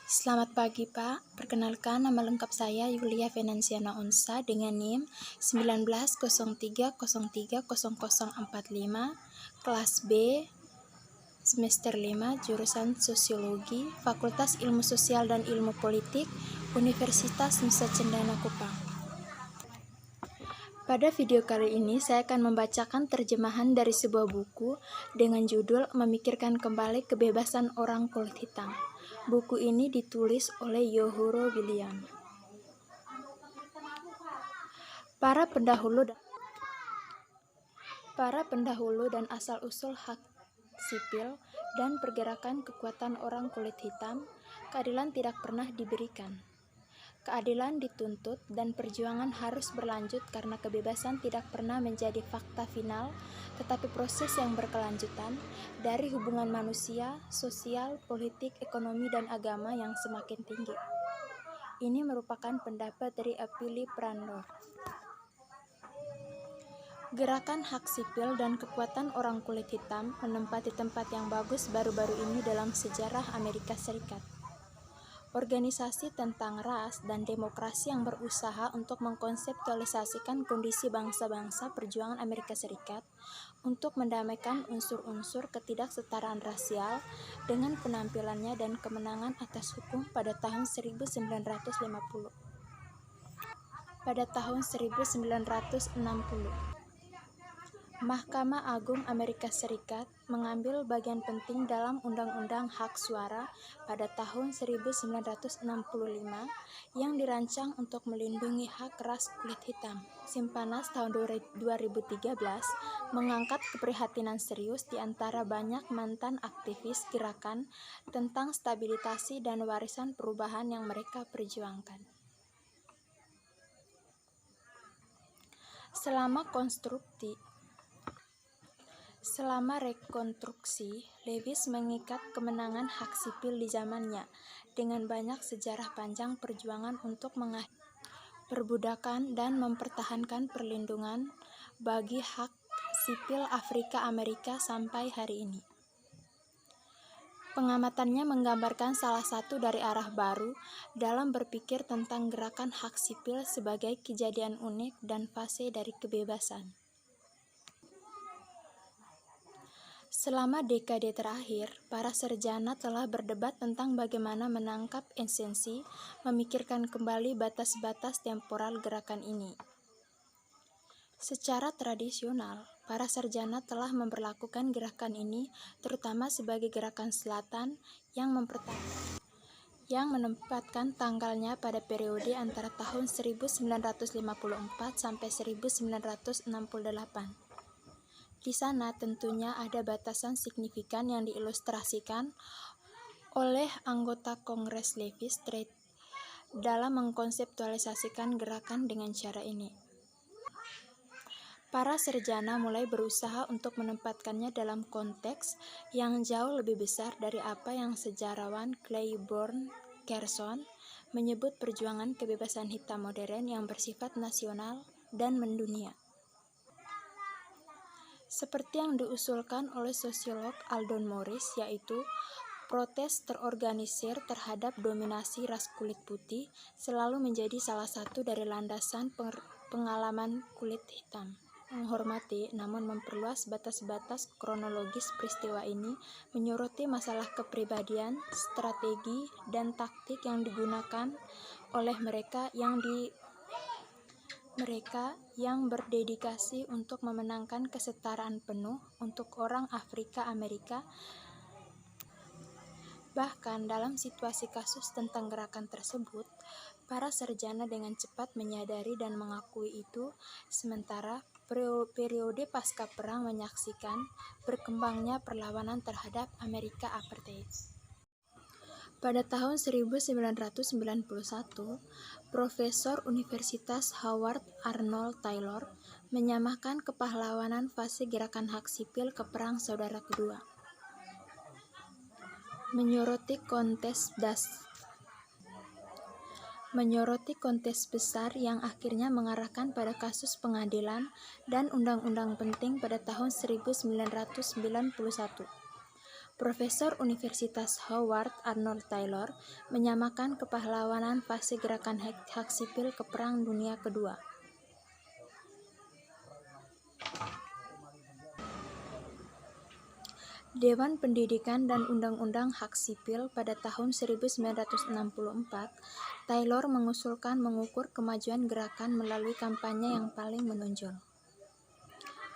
Selamat pagi Pak, perkenalkan nama lengkap saya Yulia Venansiana Onsa dengan NIM 1903030045, kelas B, semester 5, jurusan Sosiologi, Fakultas Ilmu Sosial dan Ilmu Politik, Universitas Nusa Cendana Kupang. Pada video kali ini saya akan membacakan terjemahan dari sebuah buku dengan judul Memikirkan Kembali Kebebasan Orang Kulit Hitam. Buku ini ditulis oleh Yohuro William. Para pendahulu dan asal-usul hak sipil dan pergerakan kekuatan orang kulit hitam, keadilan tidak pernah diberikan. Keadilan dituntut dan perjuangan harus berlanjut karena kebebasan tidak pernah menjadi fakta final, tetapi proses yang berkelanjutan dari hubungan manusia, sosial, politik, ekonomi, dan agama yang semakin tinggi. Ini merupakan pendapat dari Apili Prandor. Gerakan hak sipil dan kekuatan orang kulit hitam menempati tempat yang bagus baru-baru ini dalam sejarah Amerika Serikat. Organisasi tentang ras dan demokrasi yang berusaha untuk mengkonseptualisasikan kondisi bangsa-bangsa perjuangan Amerika Serikat untuk mendamaikan unsur-unsur ketidaksetaraan rasial dengan penampilannya dan kemenangan atas hukum pada tahun 1950. Pada tahun 1960, Mahkamah Agung Amerika Serikat mengambil bagian penting dalam Undang-Undang Hak Suara pada tahun 1965 yang dirancang untuk melindungi hak ras kulit hitam. Simpanas tahun 2013 mengangkat keprihatinan serius di antara banyak mantan aktivis gerakan tentang stabilitasi dan warisan perubahan yang mereka perjuangkan. Selama rekonstruksi, Lewis mengikat kemenangan hak sipil di zamannya dengan banyak sejarah panjang perjuangan untuk mengakhiri perbudakan dan mempertahankan perlindungan bagi hak sipil Afrika Amerika sampai hari ini. Pengamatannya menggambarkan salah satu dari arah baru dalam berpikir tentang gerakan hak sipil sebagai kejadian unik dan fase dari kebebasan. Selama dekade terakhir, para sarjana telah berdebat tentang bagaimana menangkap esensi, memikirkan kembali batas-batas temporal gerakan ini. Secara tradisional, para sarjana telah memperlakukan gerakan ini terutama sebagai gerakan selatan yang menempatkan tanggalnya pada periode antara tahun 1954 sampai 1968. Di sana tentunya ada batasan signifikan yang diilustrasikan oleh anggota Kongres Levi Strauss dalam mengkonseptualisasikan gerakan dengan cara ini. Para sarjana mulai berusaha untuk menempatkannya dalam konteks yang jauh lebih besar dari apa yang sejarawan Claiborne Gerson menyebut perjuangan kebebasan hitam modern yang bersifat nasional dan mendunia. Seperti yang diusulkan oleh sosiolog Aldon Morris, yaitu protes terorganisir terhadap dominasi ras kulit putih selalu menjadi salah satu dari landasan pengalaman kulit hitam. Menghormati namun memperluas batas-batas kronologis peristiwa ini menyoroti masalah kepribadian, strategi, dan taktik yang digunakan oleh mereka yang berdedikasi untuk memenangkan kesetaraan penuh untuk orang Afrika Amerika. Bahkan dalam situasi kasus tentang gerakan tersebut, para sarjana dengan cepat menyadari dan mengakui itu, sementara periode pasca perang menyaksikan berkembangnya perlawanan terhadap Amerika Apartheid. Pada tahun 1991, Profesor Universitas Howard Arnold Taylor menyamakan kepahlawanan fase gerakan hak sipil ke Perang Saudara Kedua. Menyoroti kontes besar yang akhirnya mengarahkan pada kasus pengadilan dan undang-undang penting pada tahun 1991. Profesor Universitas Howard Arnold Taylor menyamakan kepahlawanan fase gerakan hak sipil ke Perang Dunia Kedua. Dewan Pendidikan dan Undang-Undang Hak Sipil pada tahun 1964, Taylor mengusulkan mengukur kemajuan gerakan melalui kampanye yang paling menonjol.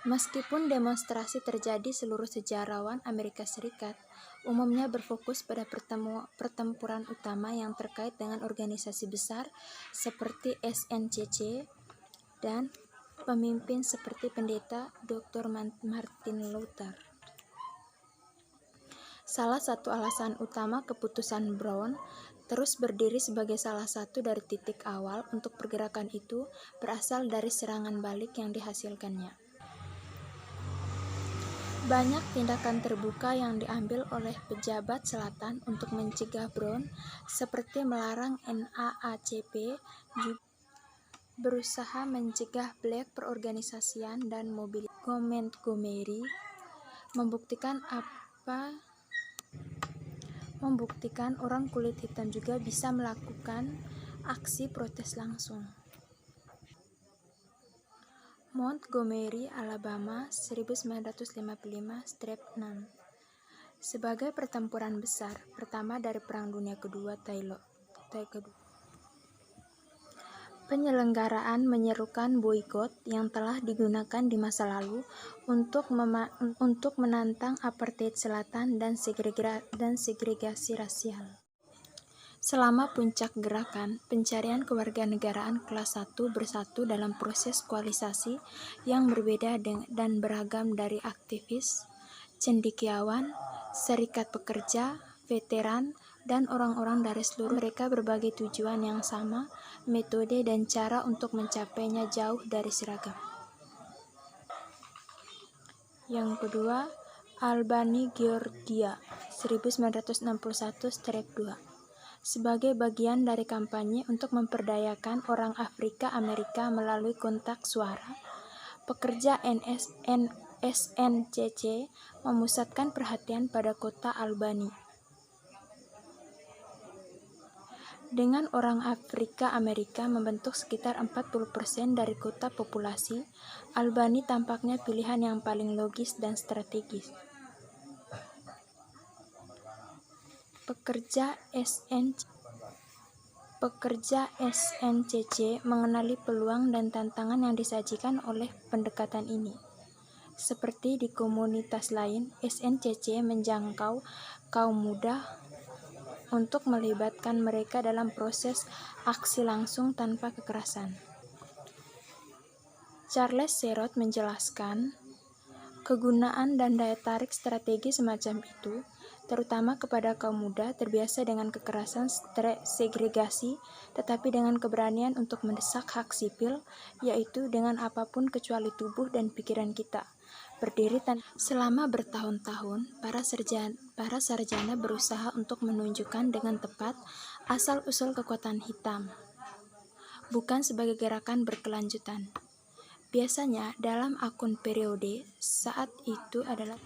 Meskipun demonstrasi terjadi, seluruh sejarawan Amerika Serikat umumnya berfokus pada pertempuran utama yang terkait dengan organisasi besar seperti SNCC dan pemimpin seperti Pendeta Dr. Martin Luther. Salah satu alasan utama keputusan Brown terus berdiri sebagai salah satu dari titik awal untuk pergerakan itu berasal dari serangan balik yang dihasilkannya. Banyak tindakan terbuka yang diambil oleh pejabat selatan untuk mencegah Brown, seperti melarang NAACP, juga berusaha mencegah Black perorganisasian dan mobilisasi. Montgomery membuktikan orang kulit hitam juga bisa melakukan aksi protes langsung. Montgomery, Alabama, 1955-6. Sebagai pertempuran besar pertama dari Perang Dunia Kedua, penyelenggaraan menyerukan boikot yang telah digunakan di masa lalu untuk menantang apartheid selatan dan segregasi rasial. Selama puncak gerakan, pencarian kewarganegaraan kelas 1 bersatu dalam proses koalisasi yang berbeda dan beragam dari aktivis, cendekiawan, serikat pekerja, veteran, dan orang-orang dari seluruh mereka berbagai tujuan yang sama, metode dan cara untuk mencapainya jauh dari seragam. Yang kedua, Albany Georgia, 1961-2. Sebagai bagian dari kampanye untuk memperdayakan orang Afrika Amerika melalui kontak suara, pekerja SNCC memusatkan perhatian pada kota Albany. Dengan orang Afrika Amerika membentuk sekitar 40% dari kota populasi, Albany tampaknya pilihan yang paling logis dan strategis. Pekerja SNCC mengenali peluang dan tantangan yang disajikan oleh pendekatan ini. Seperti di komunitas lain, SNCC menjangkau kaum muda untuk melibatkan mereka dalam proses aksi langsung tanpa kekerasan. Charles Sherrod menjelaskan, kegunaan dan daya tarik strategi semacam itu, terutama kepada kaum muda terbiasa dengan kekerasan segregasi, tetapi dengan keberanian untuk mendesak hak sipil, yaitu dengan apapun kecuali tubuh dan pikiran kita. Selama bertahun-tahun, para sarjana berusaha untuk menunjukkan dengan tepat asal-usul kekuatan hitam, bukan sebagai gerakan berkelanjutan. Biasanya dalam akun periode saat itu adalah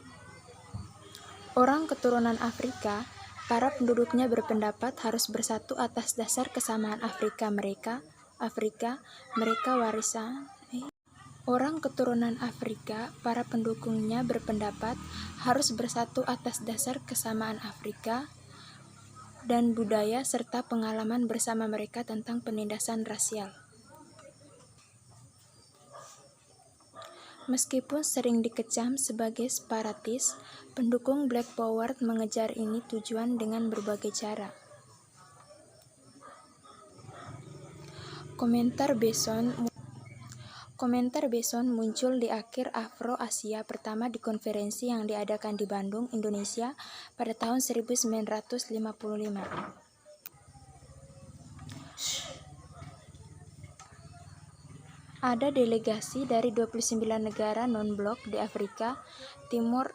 orang keturunan Afrika. Para penduduknya berpendapat harus bersatu atas dasar kesamaan Afrika warisan. Orang keturunan Afrika, para pendukungnya berpendapat harus bersatu atas dasar kesamaan Afrika dan budaya serta pengalaman bersama mereka tentang penindasan rasial. Meskipun sering dikecam sebagai separatis, pendukung Black Power mengejar ini tujuan dengan berbagai cara. Komentar Beson muncul di akhir Afro-Asia pertama di konferensi yang diadakan di Bandung, Indonesia pada tahun 1955. Ada delegasi dari 29 negara non-blok di Afrika, Timur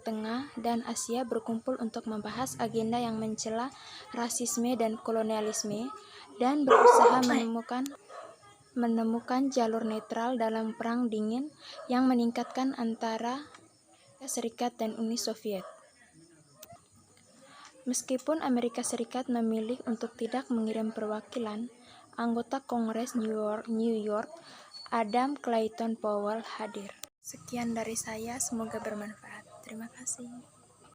Tengah, dan Asia berkumpul untuk membahas agenda yang mencela rasisme dan kolonialisme dan berusaha menemukan jalur netral dalam Perang Dingin yang meningkatkan antara Amerika Serikat dan Uni Soviet. Meskipun Amerika Serikat memilih untuk tidak mengirim perwakilan, anggota Kongres New York, Adam Clayton Powell hadir. Sekian dari saya, semoga bermanfaat. Terima kasih.